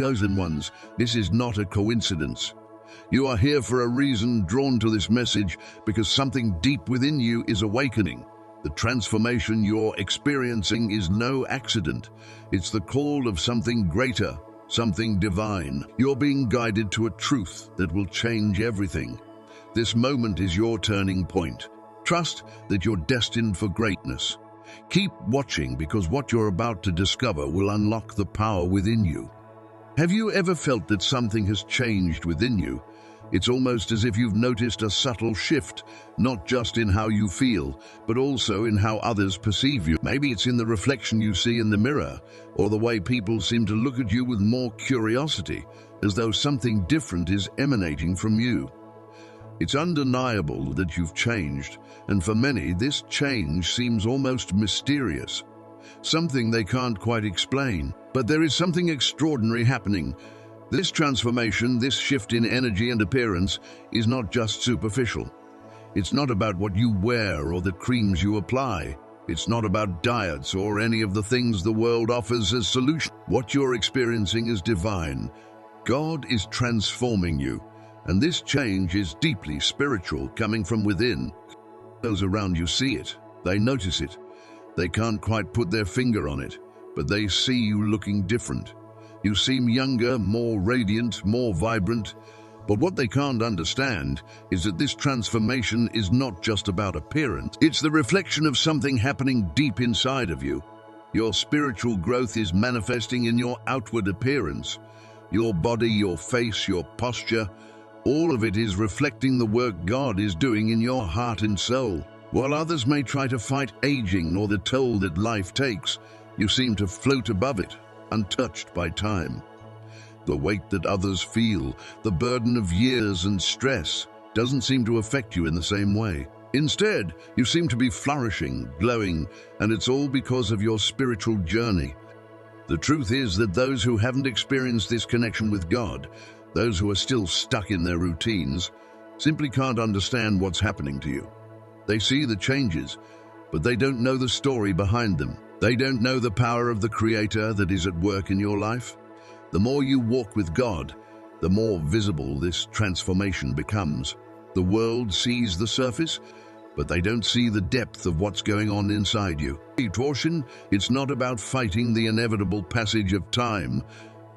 Chosen ones, this is not a coincidence. You are here for a reason, drawn to this message because something deep within you is awakening. The transformation you're experiencing is no accident. It's the call of something greater, something divine. You're being guided to a truth that will change everything. This moment is your turning point. Trust that you're destined for greatness. Keep watching because what you're about to discover will unlock the power within you. Have you ever felt that something has changed within you? It's almost as if you've noticed a subtle shift, not just in how you feel, but also in how others perceive you. Maybe it's in the reflection you see in the mirror, or the way people seem to look at you with more curiosity, as though something different is emanating from you. It's undeniable that you've changed, and for many, this change seems almost mysterious. Something they can't quite explain, but there is something extraordinary happening. This transformation, this shift in energy and appearance, is not just superficial. It's not about what you wear or the creams you apply. It's not about diets or any of the things the world offers as solution. What you're experiencing is divine. God is transforming you, and this change is deeply spiritual, coming from within. Those around you see it. They notice it. They can't quite put their finger on it, but they see you looking different. You seem younger, more radiant, more vibrant. But what they can't understand is that this transformation is not just about appearance. It's the reflection of something happening deep inside of you. Your spiritual growth is manifesting in your outward appearance. Your body, your face, your posture, all of it is reflecting the work God is doing in your heart and soul. While others may try to fight aging or the toll that life takes, you seem to float above it, untouched by time. The weight that others feel, the burden of years and stress, doesn't seem to affect you in the same way. Instead, you seem to be flourishing, glowing, and it's all because of your spiritual journey. The truth is that those who haven't experienced this connection with God, those who are still stuck in their routines, simply can't understand what's happening to you. They see the changes, but they don't know the story behind them. They don't know the power of the Creator that is at work in your life. The more you walk with God, the more visible this transformation becomes. The world sees the surface, but they don't see the depth of what's going on inside you. Caution, it's not about fighting the inevitable passage of time,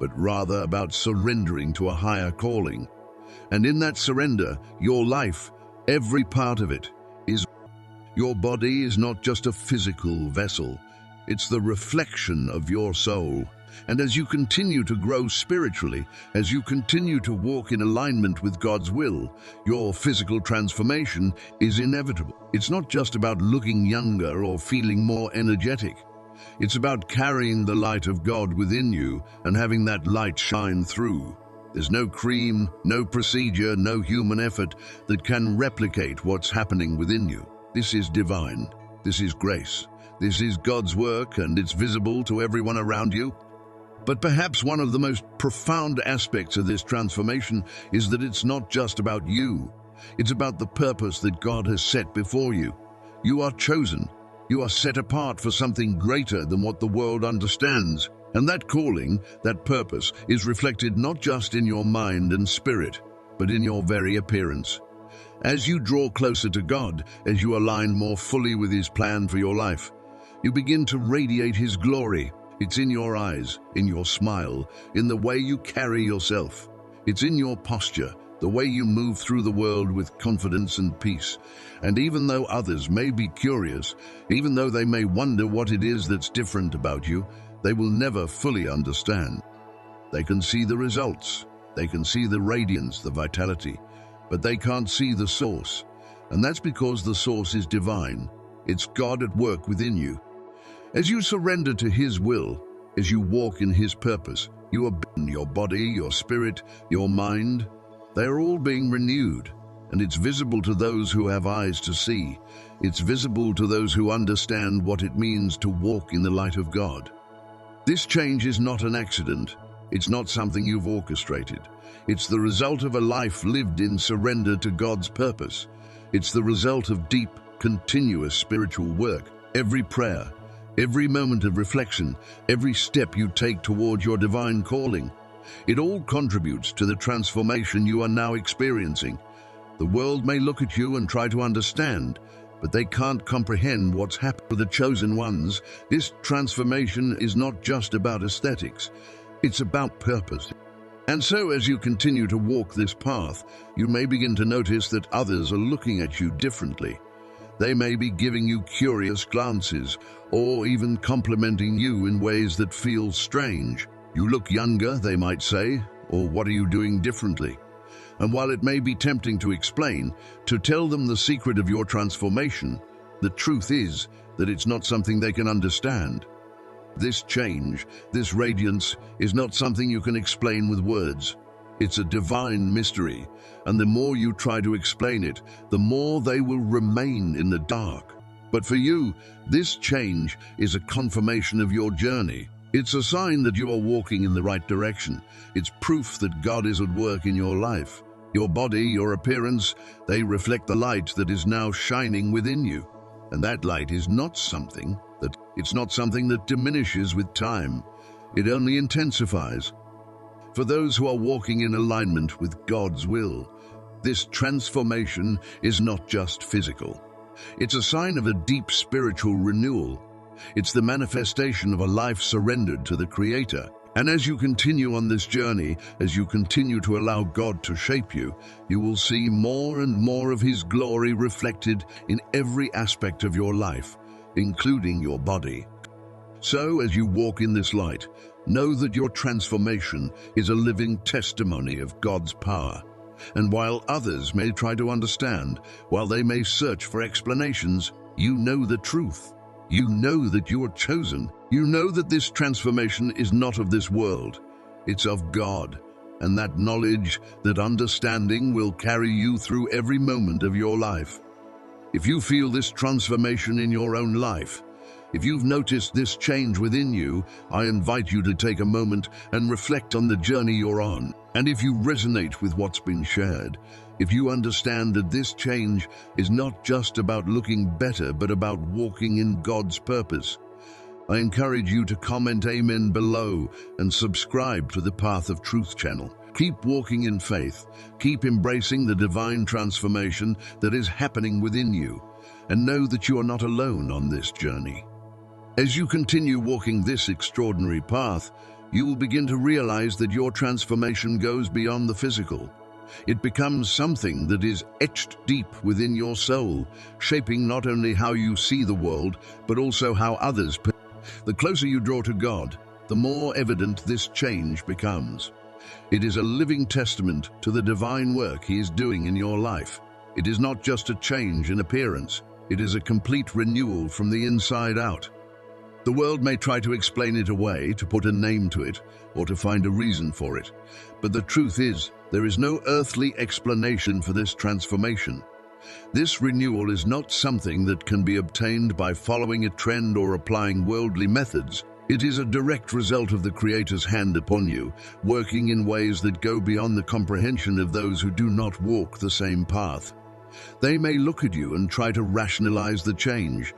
but rather about surrendering to a higher calling. And in that surrender, your life, every part of it, is. Your body is not just a physical vessel. It's the reflection of your soul. And as you continue to grow spiritually, as you continue to walk in alignment with God's will, your physical transformation is inevitable. It's not just about looking younger or feeling more energetic. It's about carrying the light of God within you and having that light shine through. There's no cream, no procedure, no human effort that can replicate what's happening within you. This is divine. This is grace. This is God's work, and it's visible to everyone around you. But perhaps one of the most profound aspects of this transformation is that it's not just about you. It's about the purpose that God has set before you. You are chosen. You are set apart for something greater than what the world understands. And that calling, that purpose, is reflected not just in your mind and spirit, but in your very appearance. As you draw closer to God, as you align more fully with His plan for your life, you begin to radiate His glory. It's in your eyes, in your smile, in the way you carry yourself. It's in your posture, the way you move through the world with confidence and peace. And even though others may be curious, even though they may wonder what it is that's different about you, they will never fully understand. They can see the results. They can see the radiance, the vitality, but they can't see the source. And that's because the source is divine. It's God at work within you. As you surrender to His will, as you walk in His purpose, you are your body, your spirit, your mind. They are all being renewed, and it's visible to those who have eyes to see. It's visible to those who understand what it means to walk in the light of God. This change is not an accident. It's not something you've orchestrated. It's the result of a life lived in surrender to God's purpose. It's the result of deep, continuous spiritual work. Every prayer, every moment of reflection, every step you take toward your divine calling, It all contributes to the transformation you are now experiencing. The world may look at you and try to understand, but they can't comprehend what's happened to the chosen ones. This transformation is not just about aesthetics, it's about purpose. And so as you continue to walk this path, you may begin to notice that others are looking at you differently. They may be giving you curious glances, or even complimenting you in ways that feel strange. You look younger, they might say, or what are you doing differently? And while it may be tempting to explain, to tell them the secret of your transformation, the truth is that it's not something they can understand. This change, this radiance, is not something you can explain with words. It's a divine mystery, and the more you try to explain it, the more they will remain in the dark. But for you, this change is a confirmation of your journey. It's a sign that you are walking in the right direction. It's proof that God is at work in your life. Your body, your appearance, they reflect the light that is now shining within you. And that light is not something that diminishes with time. It only intensifies. For those who are walking in alignment with God's will, this transformation is not just physical. It's a sign of a deep spiritual renewal. It's the manifestation of a life surrendered to the Creator. And as you continue on this journey, as you continue to allow God to shape you, you will see more and more of His glory reflected in every aspect of your life, including your body. So, as you walk in this light, know that your transformation is a living testimony of God's power. And while others may try to understand, while they may search for explanations, you know the truth. You know that you are chosen. You know that this transformation is not of this world. It's of God. And that knowledge, that understanding will carry you through every moment of your life. If you feel this transformation in your own life, if you've noticed this change within you, I invite you to take a moment and reflect on the journey you're on. And if you resonate with what's been shared, if you understand that this change is not just about looking better, but about walking in God's purpose, I encourage you to comment Amen below and subscribe to the Path of Truth channel. Keep walking in faith. Keep embracing the divine transformation that is happening within you, and know that you are not alone on this journey. As you continue walking this extraordinary path, you will begin to realize that your transformation goes beyond the physical. It becomes something that is etched deep within your soul, shaping not only how you see the world, but also how others. The closer you draw to God, the more evident this change becomes. It is a living testament to the divine work He is doing in your life. It is not just a change in appearance, it is a complete renewal from the inside out. The world may try to explain it away, to put a name to it, or to find a reason for it. But the truth is, there is no earthly explanation for this transformation. This renewal is not something that can be obtained by following a trend or applying worldly methods. It is a direct result of the Creator's hand upon you, working in ways that go beyond the comprehension of those who do not walk the same path. They may look at you and try to rationalize the change,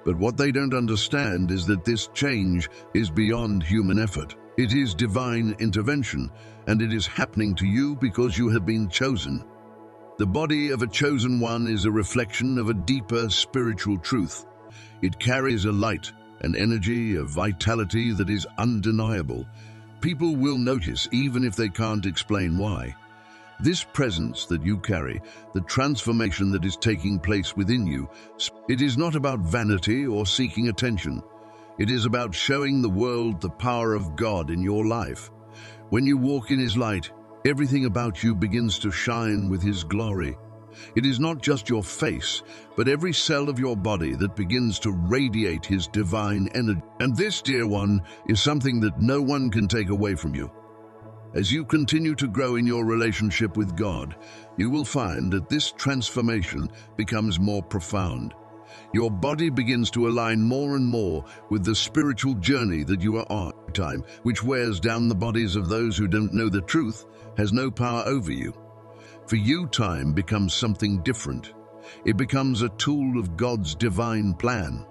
but what they don't understand is that this change is beyond human effort. It is divine intervention, and it is happening to you because you have been chosen. The body of a chosen one is a reflection of a deeper spiritual truth. It carries a light, an energy, a vitality that is undeniable. People will notice even if they can't explain why. This presence that you carry, the transformation that is taking place within you, it is not about vanity or seeking attention. It is about showing the world the power of God in your life. When you walk in His light, everything about you begins to shine with His glory. It is not just your face, but every cell of your body that begins to radiate His divine energy. And this, dear one, is something that no one can take away from you. As you continue to grow in your relationship with God, you will find that this transformation becomes more profound. Your body begins to align more and more with the spiritual journey that you are on. Time, which wears down the bodies of those who don't know the truth, has no power over you. For you, time becomes something different. It becomes a tool of God's divine plan.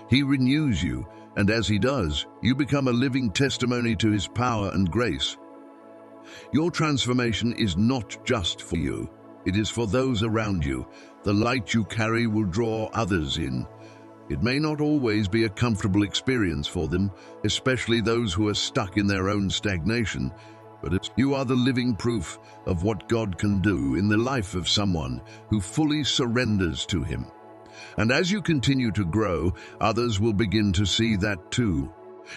He renews you, and as He does, you become a living testimony to His power and grace. Your transformation is not just for you. It is for those around you. The light you carry will draw others in. It may not always be a comfortable experience for them, especially those who are stuck in their own stagnation, but you are the living proof of what God can do in the life of someone who fully surrenders to Him. And as you continue to grow, others will begin to see that too.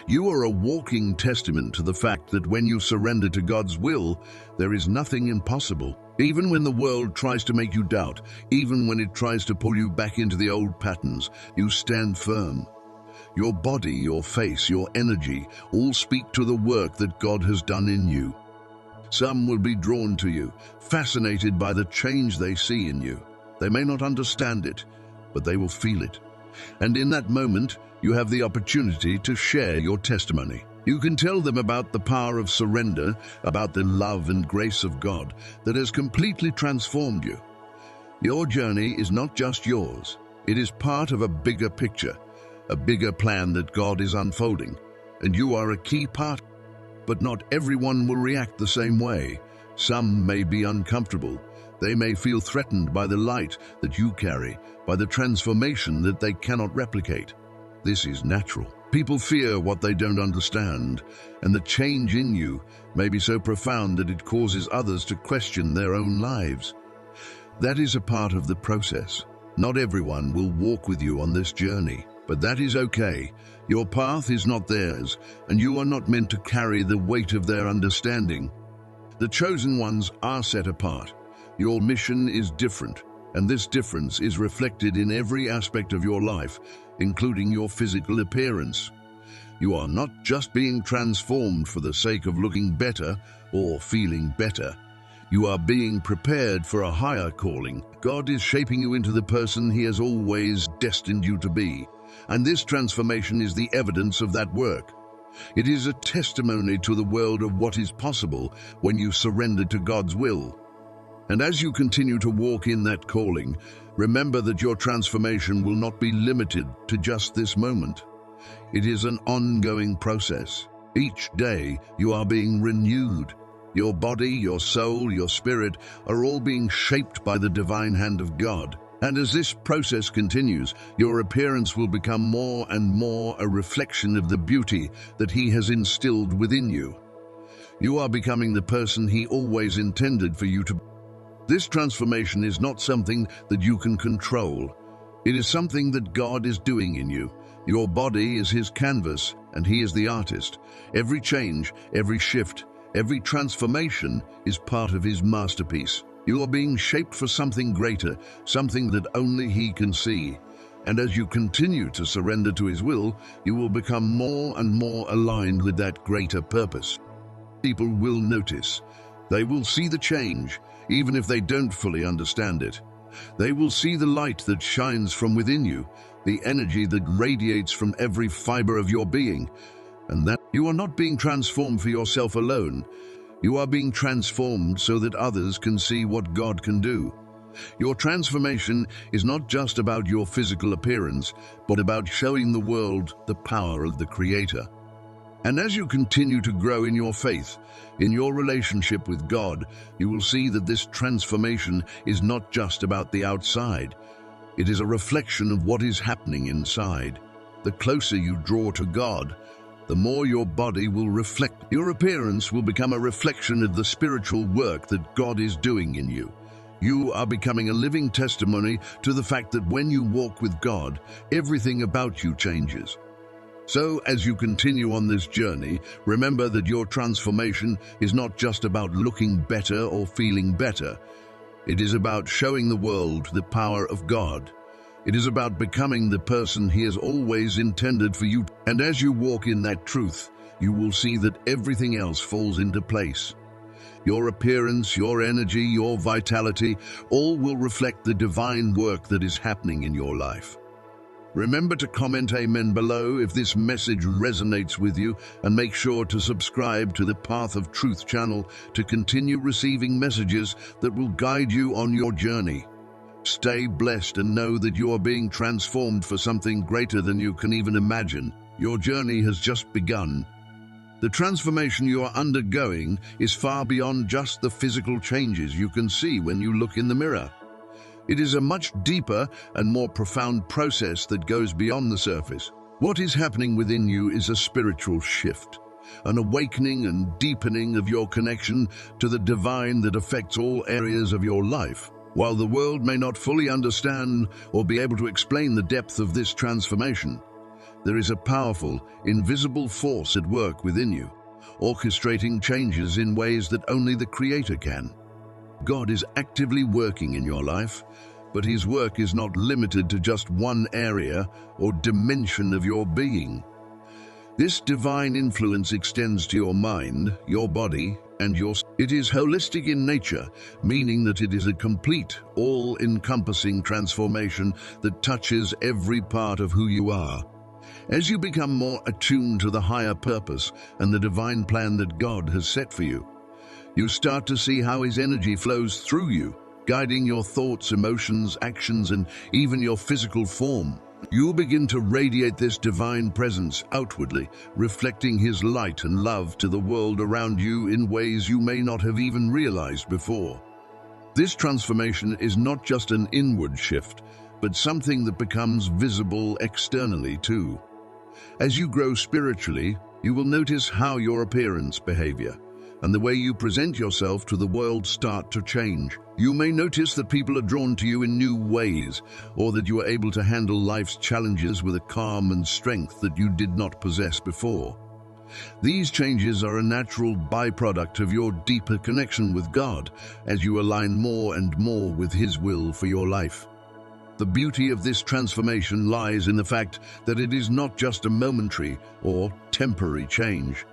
You are a walking testament to the fact that when you surrender to God's will, there is nothing impossible. Even when the world tries to make you doubt, even when it tries to pull you back into the old patterns, you stand firm. Your body, your face, your energy all speak to the work that God has done in you. Some will be drawn to you, fascinated by the change they see in you. They may not understand it, but they will feel it. And in that moment, you have the opportunity to share your testimony. You can tell them about the power of surrender, about the love and grace of God that has completely transformed you. Your journey is not just yours. It is part of a bigger picture, a bigger plan that God is unfolding, and you are a key part. But not everyone will react the same way. Some may be uncomfortable. They may feel threatened by the light that you carry, by the transformation that they cannot replicate. This is natural. People fear what they don't understand, and the change in you may be so profound that it causes others to question their own lives. That is a part of the process. Not everyone will walk with you on this journey, but that is okay. Your path is not theirs, and you are not meant to carry the weight of their understanding. The chosen ones are set apart. Your mission is different, and this difference is reflected in every aspect of your life, including your physical appearance. You are not just being transformed for the sake of looking better or feeling better. You are being prepared for a higher calling. God is shaping you into the person He has always destined you to be, and this transformation is the evidence of that work. It is a testimony to the world of what is possible when you surrender to God's will. And as you continue to walk in that calling, remember that your transformation will not be limited to just this moment. It is an ongoing process. Each day you are being renewed. Your body, your soul, your spirit are all being shaped by the divine hand of God. And as this process continues, your appearance will become more and more a reflection of the beauty that He has instilled within you. You are becoming the person He always intended for you to be. This transformation is not something that you can control. It is something that God is doing in you. Your body is His canvas, and He is the artist. Every change, every shift, every transformation is part of His masterpiece. You are being shaped for something greater, something that only He can see. And as you continue to surrender to His will, you will become more and more aligned with that greater purpose. People will notice. They will see the change, even if they don't fully understand it. They will see the light that shines from within you, the energy that radiates from every fiber of your being, and that you are not being transformed for yourself alone. You are being transformed so that others can see what God can do. Your transformation is not just about your physical appearance, but about showing the world the power of the Creator. And as you continue to grow in your faith, in your relationship with God, you will see that this transformation is not just about the outside. It is a reflection of what is happening inside. The closer you draw to God, the more your body will reflect. Your appearance will become a reflection of the spiritual work that God is doing in you. You are becoming a living testimony to the fact that when you walk with God, everything about you changes. So, as you continue on this journey, remember that your transformation is not just about looking better or feeling better. It is about showing the world the power of God. It is about becoming the person He has always intended for you. And as you walk in that truth, you will see that everything else falls into place. Your appearance, your energy, your vitality, all will reflect the divine work that is happening in your life. Remember to comment Amen below if this message resonates with you, and make sure to subscribe to the Path of Truth channel to continue receiving messages that will guide you on your journey. Stay blessed and know that you are being transformed for something greater than you can even imagine. Your journey has just begun. The transformation you are undergoing is far beyond just the physical changes you can see when you look in the mirror. It is a much deeper and more profound process that goes beyond the surface. What is happening within you is a spiritual shift, an awakening and deepening of your connection to the divine that affects all areas of your life. While the world may not fully understand or be able to explain the depth of this transformation, there is a powerful, invisible force at work within you, orchestrating changes in ways that only the Creator can. God is actively working in your life, but His work is not limited to just one area or dimension of your being. This divine influence extends to your mind, your body, and your spirit. It is holistic in nature, meaning that it is a complete, all-encompassing transformation that touches every part of who you are. As you become more attuned to the higher purpose and the divine plan that God has set for you, you start to see how His energy flows through you, guiding your thoughts, emotions, actions, and even your physical form. You begin to radiate this divine presence outwardly, reflecting His light and love to the world around you in ways you may not have even realized before. This transformation is not just an inward shift, but something that becomes visible externally too. As you grow spiritually, you will notice how your appearance, behavior, and the way you present yourself to the world start to change. You may notice that people are drawn to you in new ways, or that you are able to handle life's challenges with a calm and strength that you did not possess before. These changes are a natural byproduct of your deeper connection with God as you align more and more with His will for your life. The beauty of this transformation lies in the fact that it is not just a momentary or temporary change.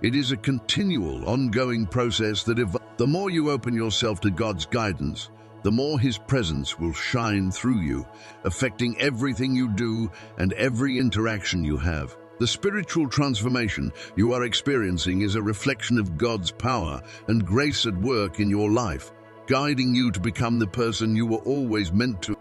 It is a continual, ongoing process that the more you open yourself to God's guidance, the more His presence will shine through you, affecting everything you do and every interaction you have. The spiritual transformation you are experiencing is a reflection of God's power and grace at work in your life, guiding you to become the person you were always meant to.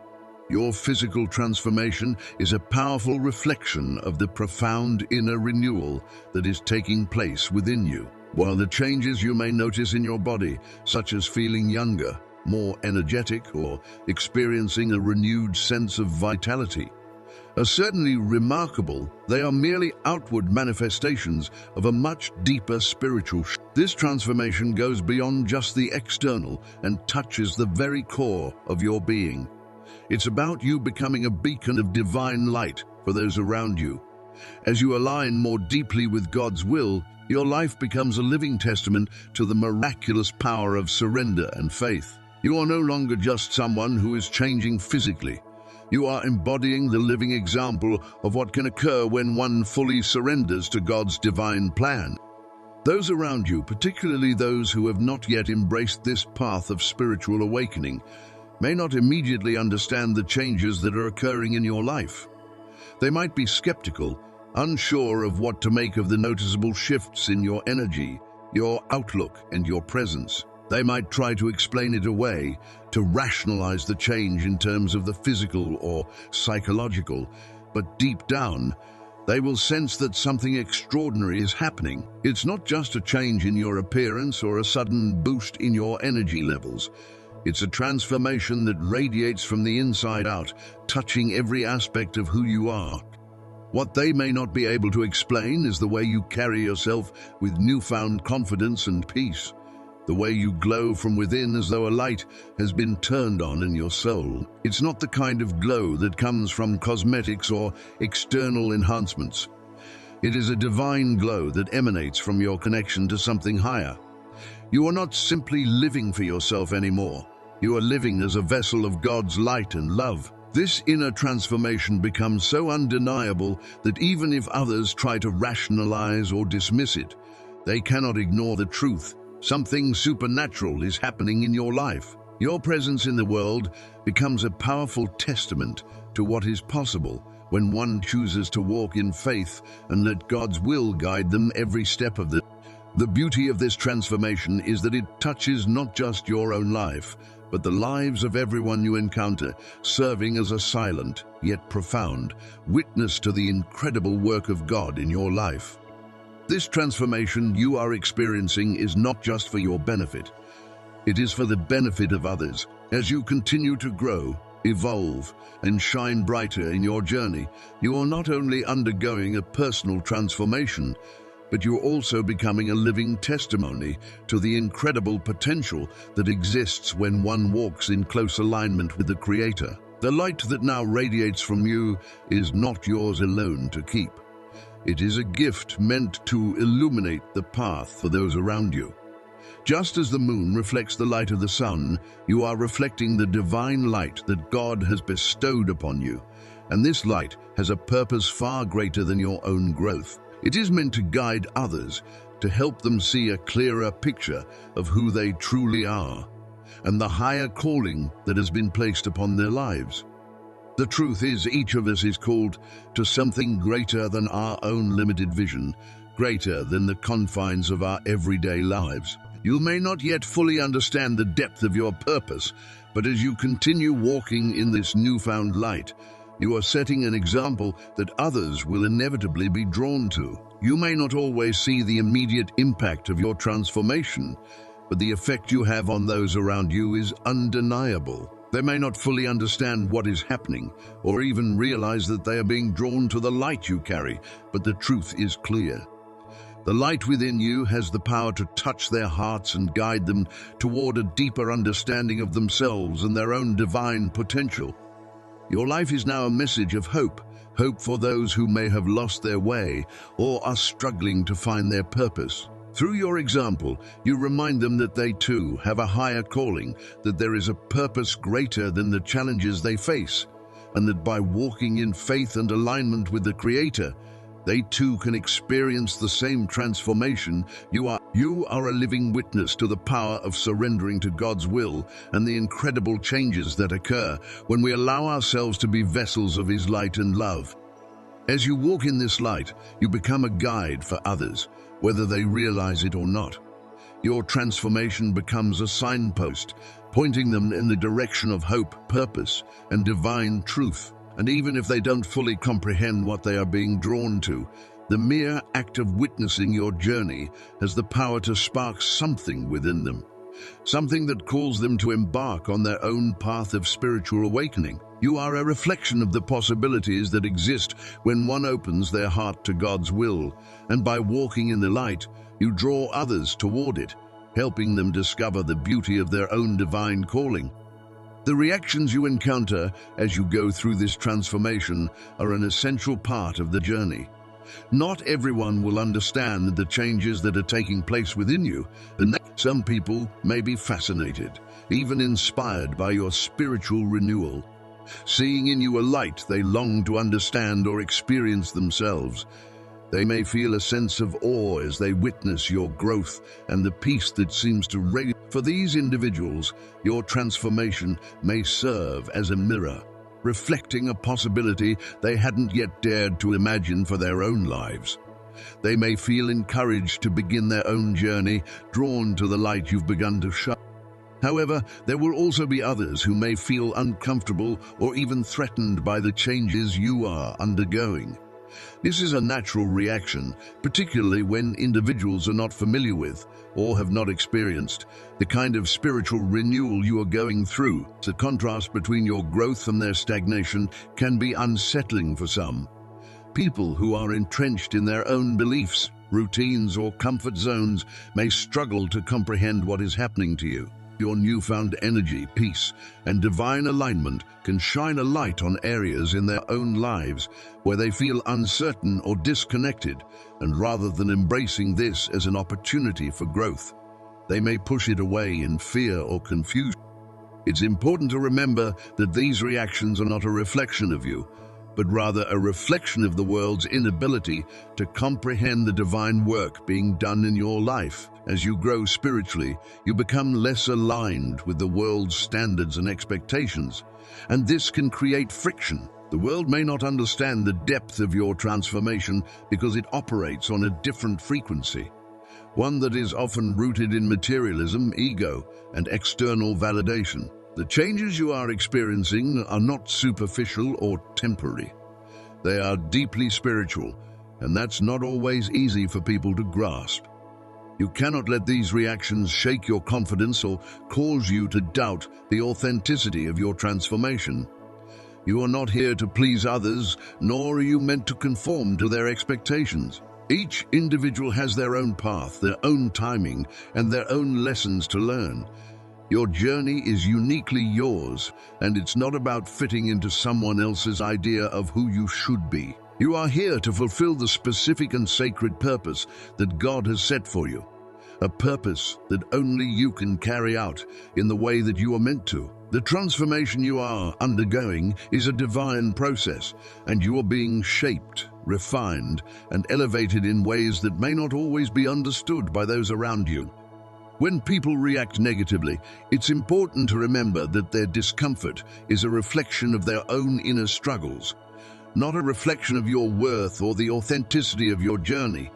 Your physical transformation is a powerful reflection of the profound inner renewal that is taking place within you. While the changes you may notice in your body, such as feeling younger, more energetic, or experiencing a renewed sense of vitality, are certainly remarkable, they are merely outward manifestations of a much deeper spiritual shift. This transformation goes beyond just the external and touches the very core of your being. It's about you becoming a beacon of divine light for those around you. As you align more deeply with God's will, your life becomes a living testament to the miraculous power of surrender and faith. You are no longer just someone who is changing physically. You are embodying the living example of what can occur when one fully surrenders to God's divine plan. Those around you, particularly those who have not yet embraced this path of spiritual awakening, may not immediately understand the changes that are occurring in your life. They might be skeptical, unsure of what to make of the noticeable shifts in your energy, your outlook, and your presence. They might try to explain it away, to rationalize the change in terms of the physical or psychological, but deep down, they will sense that something extraordinary is happening. It's not just a change in your appearance or a sudden boost in your energy levels. It's a transformation that radiates from the inside out, touching every aspect of who you are. What they may not be able to explain is the way you carry yourself with newfound confidence and peace, the way you glow from within as though a light has been turned on in your soul. It's not the kind of glow that comes from cosmetics or external enhancements. It is a divine glow that emanates from your connection to something higher. You are not simply living for yourself anymore. You are living as a vessel of God's light and love. This inner transformation becomes so undeniable that even if others try to rationalize or dismiss it, they cannot ignore the truth. Something supernatural is happening in your life. Your presence in the world becomes a powerful testament to what is possible when one chooses to walk in faith and let God's will guide them every step of the way. The beauty of this transformation is that it touches not just your own life, but the lives of everyone you encounter, serving as a silent, yet profound, witness to the incredible work of God in your life. This transformation you are experiencing is not just for your benefit. It is for the benefit of others. As you continue to grow, evolve, and shine brighter in your journey, you are not only undergoing a personal transformation, but you're also becoming a living testimony to the incredible potential that exists when one walks in close alignment with the Creator. The light that now radiates from you is not yours alone to keep. It is a gift meant to illuminate the path for those around you. Just as the moon reflects the light of the sun, you are reflecting the divine light that God has bestowed upon you, and this light has a purpose far greater than your own growth. It is meant to guide others, to help them see a clearer picture of who they truly are, and the higher calling that has been placed upon their lives. The truth is, each of us is called to something greater than our own limited vision, greater than the confines of our everyday lives. You may not yet fully understand the depth of your purpose, but as you continue walking in this newfound light, you are setting an example that others will inevitably be drawn to. You may not always see the immediate impact of your transformation, but the effect you have on those around you is undeniable. They may not fully understand what is happening, or even realize that they are being drawn to the light you carry, but the truth is clear. The light within you has the power to touch their hearts and guide them toward a deeper understanding of themselves and their own divine potential. Your life is now a message of hope, hope for those who may have lost their way or are struggling to find their purpose. Through your example, you remind them that they too have a higher calling, that there is a purpose greater than the challenges they face, and that by walking in faith and alignment with the Creator, they too can experience the same transformation. You are a living witness to the power of surrendering to God's will and the incredible changes that occur when we allow ourselves to be vessels of His light and love. As you walk in this light, you become a guide for others, whether they realize it or not. Your transformation becomes a signpost, pointing them in the direction of hope, purpose, and divine truth. And even if they don't fully comprehend what they are being drawn to, the mere act of witnessing your journey has the power to spark something within them, something that calls them to embark on their own path of spiritual awakening. You are a reflection of the possibilities that exist when one opens their heart to God's will, and by walking in the light, you draw others toward it, helping them discover the beauty of their own divine calling. The reactions you encounter as you go through this transformation are an essential part of the journey. Not everyone will understand the changes that are taking place within you, and some people may be fascinated, even inspired by your spiritual renewal. Seeing in you a light they long to understand or experience themselves. They may feel a sense of awe as they witness your growth and the peace that seems to reign. For these individuals, your transformation may serve as a mirror, reflecting a possibility they hadn't yet dared to imagine for their own lives. They may feel encouraged to begin their own journey, drawn to the light you've begun to shine. However, there will also be others who may feel uncomfortable or even threatened by the changes you are undergoing. This is a natural reaction, particularly when individuals are not familiar with or have not experienced the kind of spiritual renewal you are going through. The contrast between your growth and their stagnation can be unsettling for some. People who are entrenched in their own beliefs, routines, or comfort zones may struggle to comprehend what is happening to you. Your newfound energy, peace, and divine alignment can shine a light on areas in their own lives where they feel uncertain or disconnected, and rather than embracing this as an opportunity for growth, they may push it away in fear or confusion. It's important to remember that these reactions are not a reflection of you, but rather a reflection of the world's inability to comprehend the divine work being done in your life. As you grow spiritually, you become less aligned with the world's standards and expectations, and this can create friction. The world may not understand the depth of your transformation because it operates on a different frequency, one that is often rooted in materialism, ego, and external validation. The changes you are experiencing are not superficial or temporary. They are deeply spiritual, and that's not always easy for people to grasp. You cannot let these reactions shake your confidence or cause you to doubt the authenticity of your transformation. You are not here to please others, nor are you meant to conform to their expectations. Each individual has their own path, their own timing, and their own lessons to learn. Your journey is uniquely yours, and it's not about fitting into someone else's idea of who you should be. You are here to fulfill the specific and sacred purpose that God has set for you, a purpose that only you can carry out in the way that you are meant to. The transformation you are undergoing is a divine process, and you are being shaped, refined, and elevated in ways that may not always be understood by those around you. When people react negatively, it's important to remember that their discomfort is a reflection of their own inner struggles, not a reflection of your worth or the authenticity of your journey.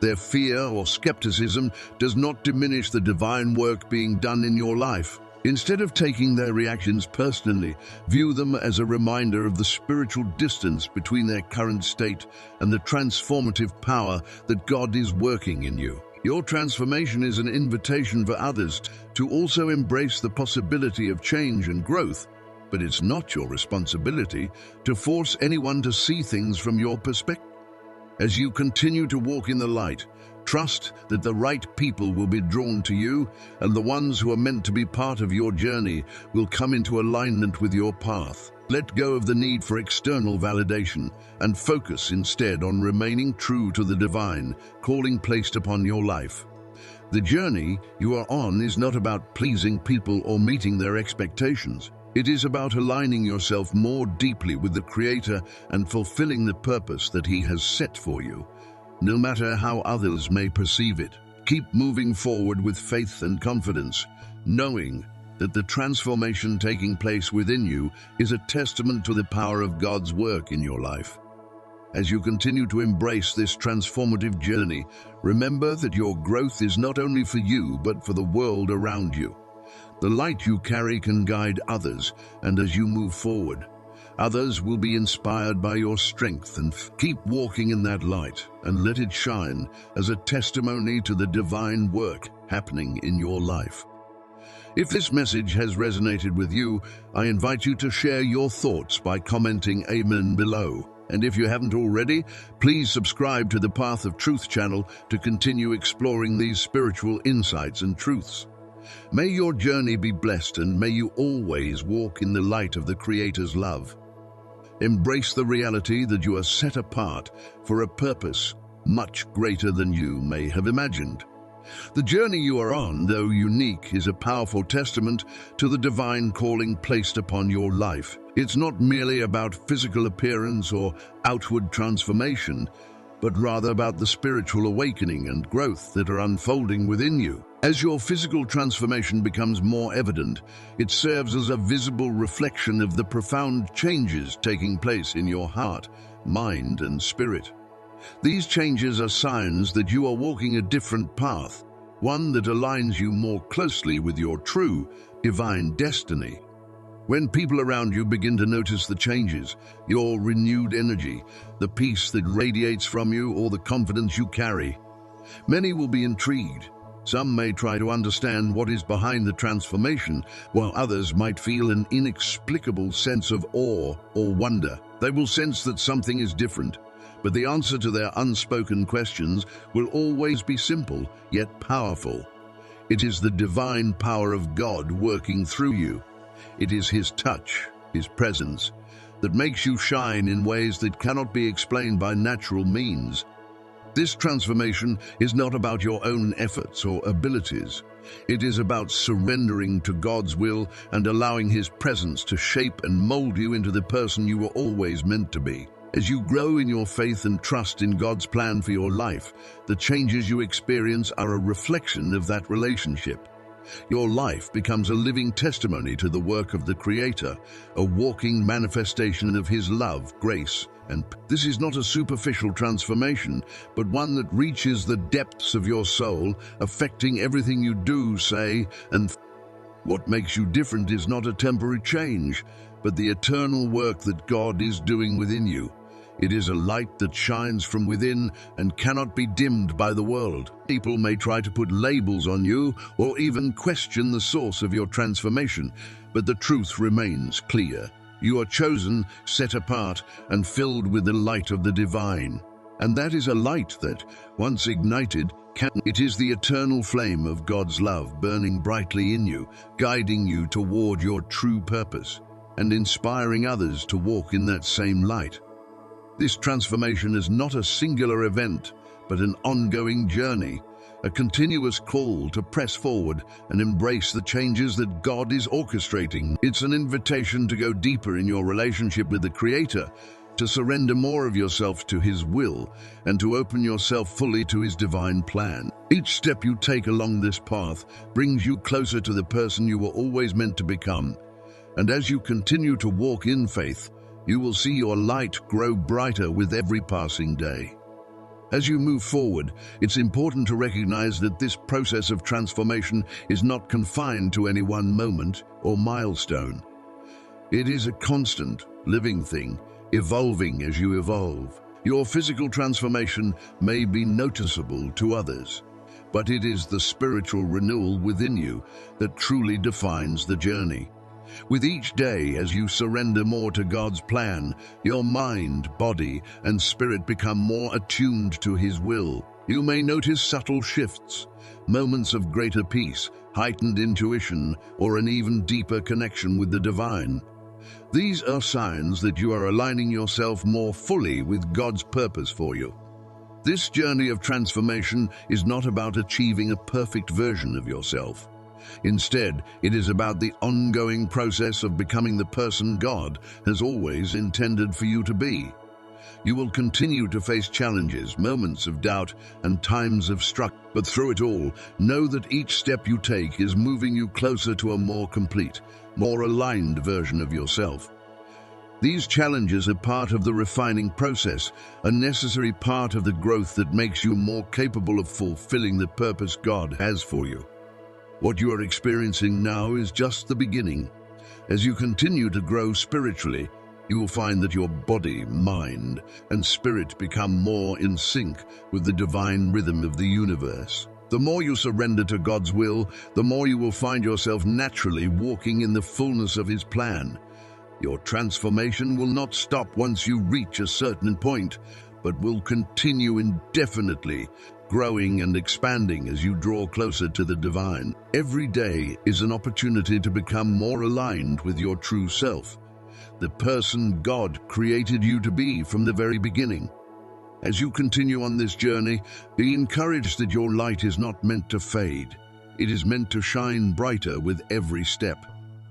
Their fear or skepticism does not diminish the divine work being done in your life. Instead of taking their reactions personally, view them as a reminder of the spiritual distance between their current state and the transformative power that God is working in you. Your transformation is an invitation for others to also embrace the possibility of change and growth, but it's not your responsibility to force anyone to see things from your perspective. As you continue to walk in the light, trust that the right people will be drawn to you, and the ones who are meant to be part of your journey will come into alignment with your path. Let go of the need for external validation and focus instead on remaining true to the divine calling placed upon your life. The journey you are on is not about pleasing people or meeting their expectations. It is about aligning yourself more deeply with the Creator and fulfilling the purpose that He has set for you. No matter how others may perceive it, keep moving forward with faith and confidence, knowing that the transformation taking place within you is a testament to the power of God's work in your life. As you continue to embrace this transformative journey, remember that your growth is not only for you, but for the world around you. The light you carry can guide others, and as you move forward, others will be inspired by your strength. And keep walking in that light and let it shine as a testimony to the divine work happening in your life. If this message has resonated with you, I invite you to share your thoughts by commenting Amen below. And if you haven't already, please subscribe to the Path of Truth channel to continue exploring these spiritual insights and truths. May your journey be blessed, and may you always walk in the light of the Creator's love. Embrace the reality that you are set apart for a purpose much greater than you may have imagined. The journey you are on, though unique, is a powerful testament to the divine calling placed upon your life. It's not merely about physical appearance or outward transformation, but rather about the spiritual awakening and growth that are unfolding within you. As your physical transformation becomes more evident, it serves as a visible reflection of the profound changes taking place in your heart, mind, and spirit. These changes are signs that you are walking a different path, one that aligns you more closely with your true, divine destiny. When people around you begin to notice the changes, your renewed energy, the peace that radiates from you, or the confidence you carry, many will be intrigued. Some may try to understand what is behind the transformation, while others might feel an inexplicable sense of awe or wonder. They will sense that something is different, but the answer to their unspoken questions will always be simple, yet powerful. It is the divine power of God working through you. It is His touch, His presence, that makes you shine in ways that cannot be explained by natural means. This transformation is not about your own efforts or abilities. It is about surrendering to God's will and allowing His presence to shape and mold you into the person you were always meant to be. As you grow in your faith and trust in God's plan for your life, the changes you experience are a reflection of that relationship. Your life becomes a living testimony to the work of the Creator, a walking manifestation of His love, grace, and this is not a superficial transformation, but one that reaches the depths of your soul, affecting everything you do, say, and what makes you different is not a temporary change, but the eternal work that God is doing within you. It is a light that shines from within and cannot be dimmed by the world. People may try to put labels on you or even question the source of your transformation, but the truth remains clear. You are chosen, set apart, and filled with the light of the divine. And that is a light that, once ignited, it is the eternal flame of God's love burning brightly in you, guiding you toward your true purpose, and inspiring others to walk in that same light. This transformation is not a singular event, but an ongoing journey, a continuous call to press forward and embrace the changes that God is orchestrating. It's an invitation to go deeper in your relationship with the Creator, to surrender more of yourself to His will, and to open yourself fully to His divine plan. Each step you take along this path brings you closer to the person you were always meant to become. And as you continue to walk in faith, you will see your light grow brighter with every passing day. As you move forward, it's important to recognize that this process of transformation is not confined to any one moment or milestone. It is a constant, living thing, evolving as you evolve. Your physical transformation may be noticeable to others, but it is the spiritual renewal within you that truly defines the journey. With each day, as you surrender more to God's plan, your mind, body, and spirit become more attuned to His will. You may notice subtle shifts, moments of greater peace, heightened intuition, or an even deeper connection with the divine. These are signs that you are aligning yourself more fully with God's purpose for you. This journey of transformation is not about achieving a perfect version of yourself. Instead, it is about the ongoing process of becoming the person God has always intended for you to be. You will continue to face challenges, moments of doubt, and times of struggle, but through it all, know that each step you take is moving you closer to a more complete, more aligned version of yourself. These challenges are part of the refining process, a necessary part of the growth that makes you more capable of fulfilling the purpose God has for you. What you are experiencing now is just the beginning. As you continue to grow spiritually, you will find that your body, mind, and spirit become more in sync with the divine rhythm of the universe. The more you surrender to God's will, the more you will find yourself naturally walking in the fullness of His plan. Your transformation will not stop once you reach a certain point, but will continue indefinitely, growing and expanding as you draw closer to the divine. Every day is an opportunity to become more aligned with your true self, the person God created you to be from the very beginning. As you continue on this journey, be encouraged that your light is not meant to fade. It is meant to shine brighter with every step.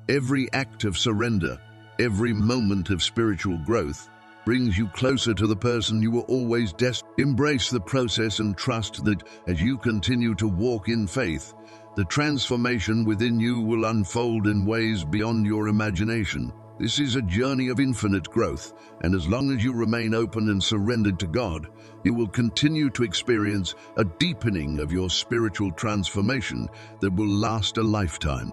Every act of surrender, every moment of spiritual growth, brings you closer to the person you were always destined. Embrace the process and trust that as you continue to walk in faith, the transformation within you will unfold in ways beyond your imagination. This is a journey of infinite growth, and as long as you remain open and surrendered to God, you will continue to experience a deepening of your spiritual transformation that will last a lifetime.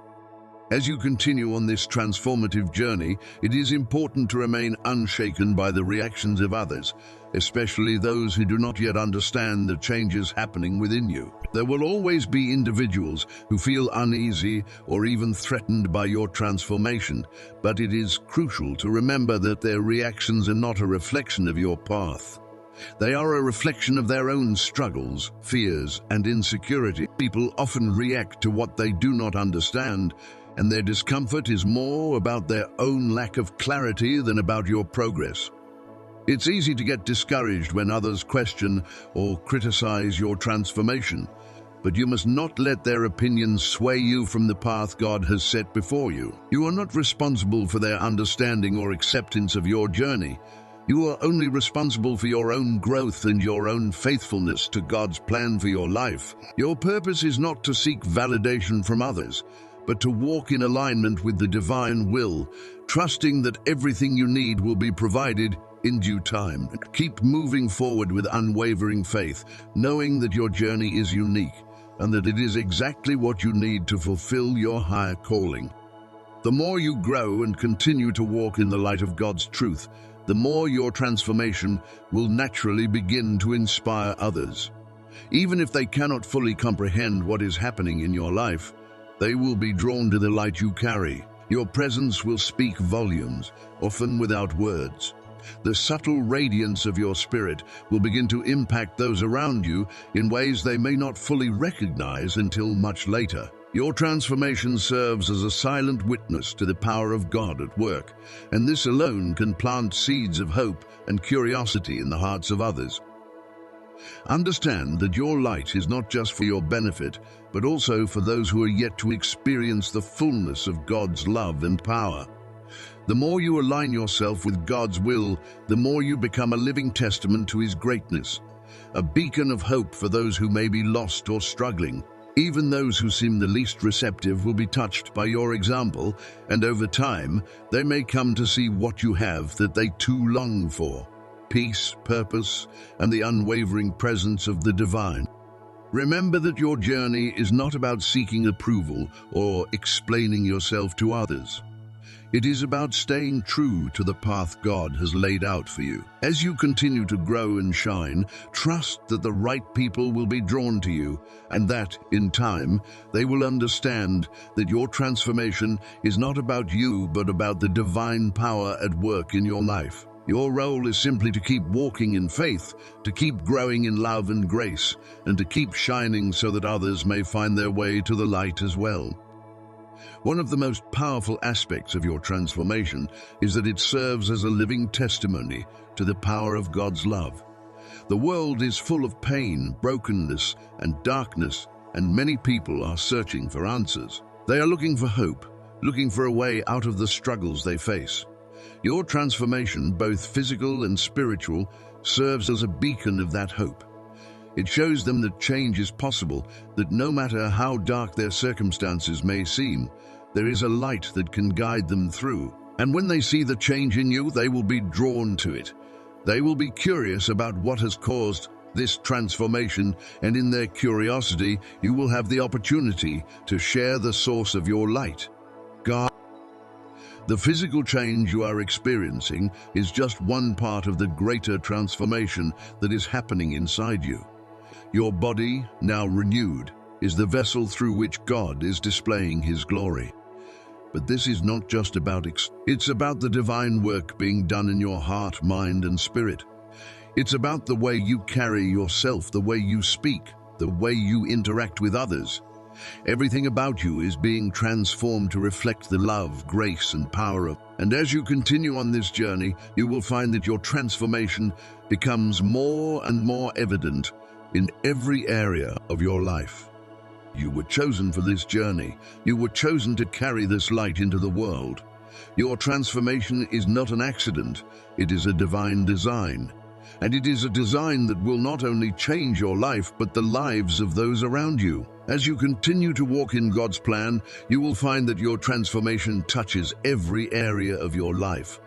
As you continue on this transformative journey, it is important to remain unshaken by the reactions of others, especially those who do not yet understand the changes happening within you. There will always be individuals who feel uneasy or even threatened by your transformation, but it is crucial to remember that their reactions are not a reflection of your path. They are a reflection of their own struggles, fears, and insecurity. People often react to what they do not understand, and their discomfort is more about their own lack of clarity than about your progress. It's easy to get discouraged when others question or criticize your transformation, but you must not let their opinions sway you from the path God has set before you. You are not responsible for their understanding or acceptance of your journey. You are only responsible for your own growth and your own faithfulness to God's plan for your life. Your purpose is not to seek validation from others, but to walk in alignment with the divine will, trusting that everything you need will be provided in due time. Keep moving forward with unwavering faith, knowing that your journey is unique and that it is exactly what you need to fulfill your higher calling. The more you grow and continue to walk in the light of God's truth, the more your transformation will naturally begin to inspire others. Even if they cannot fully comprehend what is happening in your life, they will be drawn to the light you carry. Your presence will speak volumes, often without words. The subtle radiance of your spirit will begin to impact those around you in ways they may not fully recognize until much later. Your transformation serves as a silent witness to the power of God at work, and this alone can plant seeds of hope and curiosity in the hearts of others. Understand that your light is not just for your benefit, but also for those who are yet to experience the fullness of God's love and power. The more you align yourself with God's will, the more you become a living testament to His greatness, a beacon of hope for those who may be lost or struggling. Even those who seem the least receptive will be touched by your example, and over time, they may come to see what you have that they too long for: peace, purpose, and the unwavering presence of the divine. Remember that your journey is not about seeking approval or explaining yourself to others. It is about staying true to the path God has laid out for you. As you continue to grow and shine, trust that the right people will be drawn to you, and that, in time, they will understand that your transformation is not about you, but about the divine power at work in your life. Your role is simply to keep walking in faith, to keep growing in love and grace, and to keep shining so that others may find their way to the light as well. One of the most powerful aspects of your transformation is that it serves as a living testimony to the power of God's love. The world is full of pain, brokenness, and darkness, and many people are searching for answers. They are looking for hope, looking for a way out of the struggles they face. Your transformation, both physical and spiritual, serves as a beacon of that hope. It shows them that change is possible, that no matter how dark their circumstances may seem, there is a light that can guide them through. And when they see the change in you, they will be drawn to it. They will be curious about what has caused this transformation, and in their curiosity, you will have the opportunity to share the source of your light, God. The physical change you are experiencing is just one part of the greater transformation that is happening inside you. Your body, now renewed, is the vessel through which God is displaying His glory. But this is not just about it's about the divine work being done in your heart, mind, and spirit. It's about the way you carry yourself, the way you speak, the way you interact with others. Everything about you is being transformed to reflect the love, grace, and power of. And as you continue on this journey, you will find that your transformation becomes more and more evident in every area of your life. You were chosen for this journey. You were chosen to carry this light into the world. Your transformation is not an accident. It is a divine design. And it is a design that will not only change your life, but the lives of those around you. As you continue to walk in God's plan, you will find that your transformation touches every area of your life.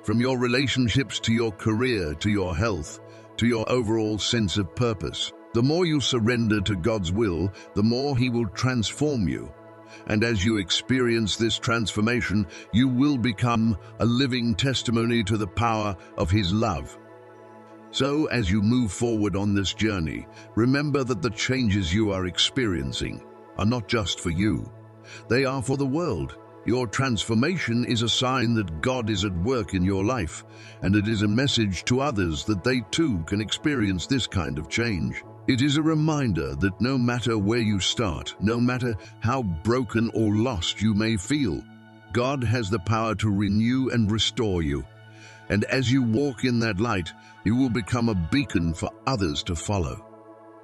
From your relationships to your career, to your health, to your overall sense of purpose. The more you surrender to God's will, the more He will transform you. And as you experience this transformation, you will become a living testimony to the power of His love. So, as you move forward on this journey, remember that the changes you are experiencing are not just for you. They are for the world. Your transformation is a sign that God is at work in your life, and it is a message to others that they too can experience this kind of change. It is a reminder that no matter where you start, no matter how broken or lost you may feel, God has the power to renew and restore you. And as you walk in that light, you will become a beacon for others to follow.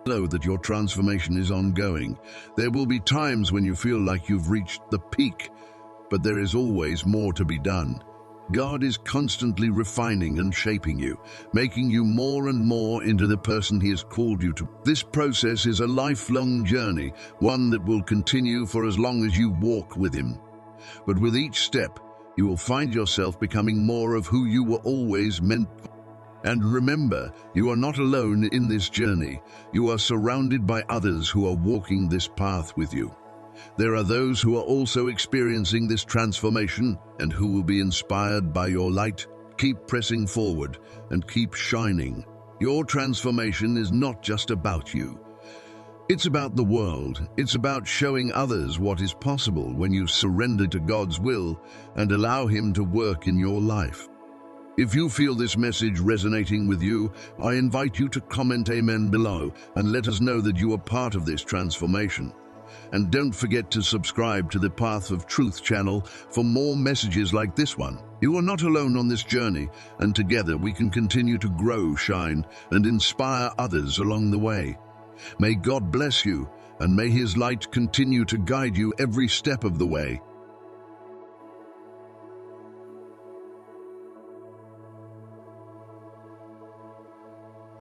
Know that your transformation is ongoing. There will be times when you feel like you've reached the peak, but there is always more to be done. God is constantly refining and shaping you, making you more and more into the person He has called you to. This process is a lifelong journey, one that will continue for as long as you walk with Him. But with each step, you will find yourself becoming more of who you were always meant. And remember, you are not alone in this journey. You are surrounded by others who are walking this path with you. There are those who are also experiencing this transformation and who will be inspired by your light. keep pressing forward and keep shining. Your transformation is not just about you. It's about the world. It's about showing others what is possible when you surrender to God's will and allow Him to work in your life. If you feel this message resonating with you, I invite you to comment Amen below and let us know that you are part of this transformation. And don't forget to subscribe to the Path of Truth channel for more messages like this one. You are not alone on this journey, and together we can continue to grow, shine, and inspire others along the way. May God bless you, and may His light continue to guide you every step of the way.